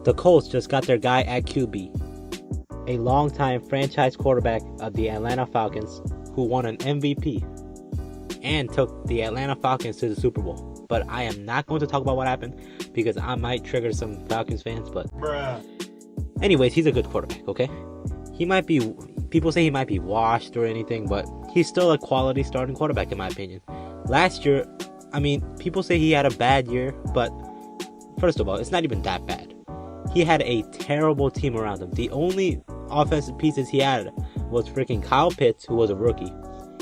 The Colts just got their guy at QB, a longtime franchise quarterback of the Atlanta Falcons who won an MVP and took the Atlanta Falcons to the Super Bowl. But I am not going to talk about what happened because I might trigger some Falcons fans. But anyways, he's a good quarterback, okay? People say he might be washed or anything, but he's still a quality starting quarterback in my opinion. Last year, people say he had a bad year, but first of all, it's not even that bad. He had a terrible team around him. The only offensive pieces he had was freaking Kyle Pitts, who was a rookie,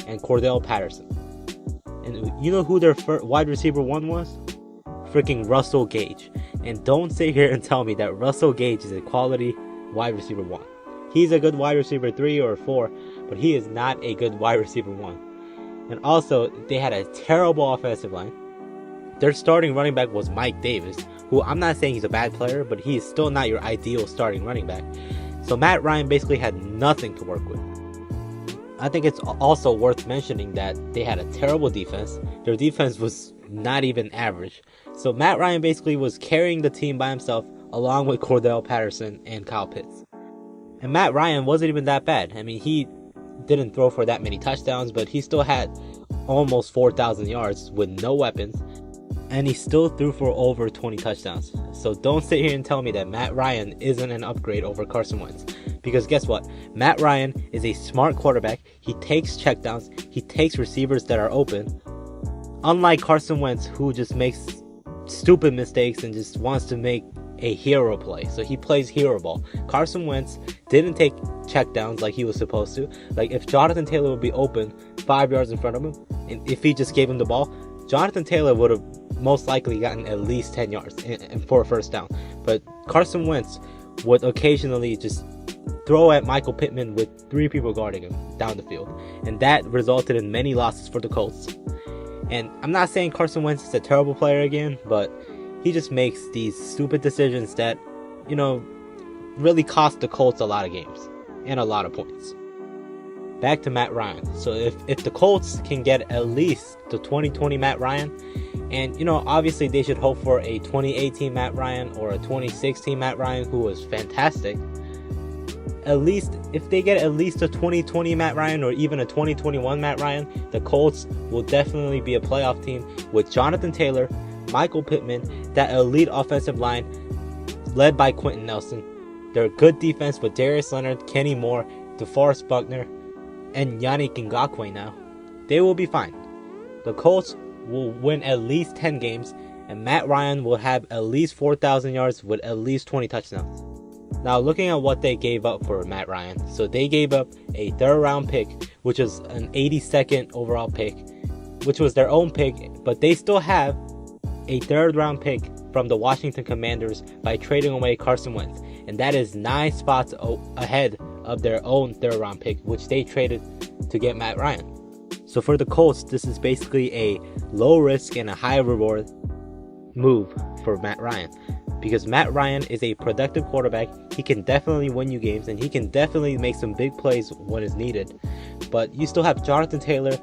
and Cordell Patterson. And you know who their wide receiver one was? Freaking Russell Gage. And don't sit here and tell me that Russell Gage is a quality wide receiver one. He's a good wide receiver 3 or 4, but he is not a good wide receiver 1. And also, they had a terrible offensive line. Their starting running back was Mike Davis, who I'm not saying he's a bad player, but he is still not your ideal starting running back. So Matt Ryan basically had nothing to work with. I think it's also worth mentioning that they had a terrible defense. Their defense was not even average. So Matt Ryan basically was carrying the team by himself along with Cordell Patterson and Kyle Pitts. And Matt Ryan wasn't even that bad. He didn't throw for that many touchdowns, but he still had almost 4,000 yards with no weapons. And he still threw for over 20 touchdowns. So don't sit here and tell me that Matt Ryan isn't an upgrade over Carson Wentz. Because guess what? Matt Ryan is a smart quarterback. He takes checkdowns. He takes receivers that are open. Unlike Carson Wentz, who just makes stupid mistakes and just wants to make a hero play. So he plays hero ball. Carson Wentz didn't take checkdowns like he was supposed to. Like if Jonathan Taylor would be open 5 yards in front of him, and if he just gave him the ball, Jonathan Taylor would have most likely gotten at least 10 yards and for a first down. But Carson Wentz would occasionally just throw at Michael Pittman with 3 people guarding him down the field. And that resulted in many losses for the Colts. And I'm not saying Carson Wentz is a terrible player again, but he just makes these stupid decisions that, really cost the Colts a lot of games and a lot of points. Back to Matt Ryan. So if the Colts can get at least the 2020 Matt Ryan, and obviously they should hope for a 2018 Matt Ryan or a 2016 Matt Ryan who was fantastic. At least if they get at least a 2020 Matt Ryan or even a 2021 Matt Ryan, the Colts will definitely be a playoff team with Jonathan Taylor, Michael Pittman, that elite offensive line led by Quentin Nelson. Their good defense with Darius Leonard, Kenny Moore, DeForest Buckner, and Yannick Ngakoue now. They will be fine. The Colts will win at least 10 games, and Matt Ryan will have at least 4,000 yards with at least 20 touchdowns. Now looking at what they gave up for Matt Ryan. So they gave up a 3rd round pick, which was an 82nd overall pick, which was their own pick, but they still have a 3rd round pick from the Washington Commanders by trading away Carson Wentz. And that is 9 spots ahead of their own 3rd round pick, which they traded to get Matt Ryan. So for the Colts, this is basically a low risk and a high reward move for Matt Ryan. Because Matt Ryan is a productive quarterback. He can definitely win you games, and he can definitely make some big plays when it's needed. But you still have Jonathan Taylor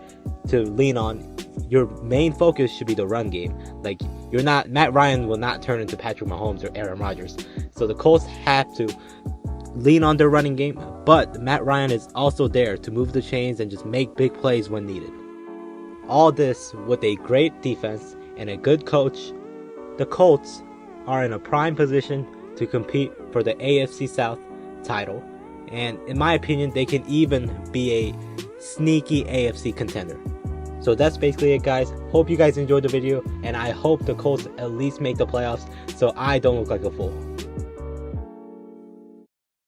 to lean on. Your main focus should be the run game. Like, Matt Ryan will not turn into Patrick Mahomes or Aaron Rodgers. So the Colts have to lean on their running game, but Matt Ryan is also there to move the chains and just make big plays when needed. All this with a great defense and a good coach. The Colts are in a prime position to compete for the AFC South title, and in my opinion, they can even be a sneaky AFC contender. So that's basically it, guys. Hope you guys enjoyed the video, and I hope the Colts at least make the playoffs so I don't look like a fool.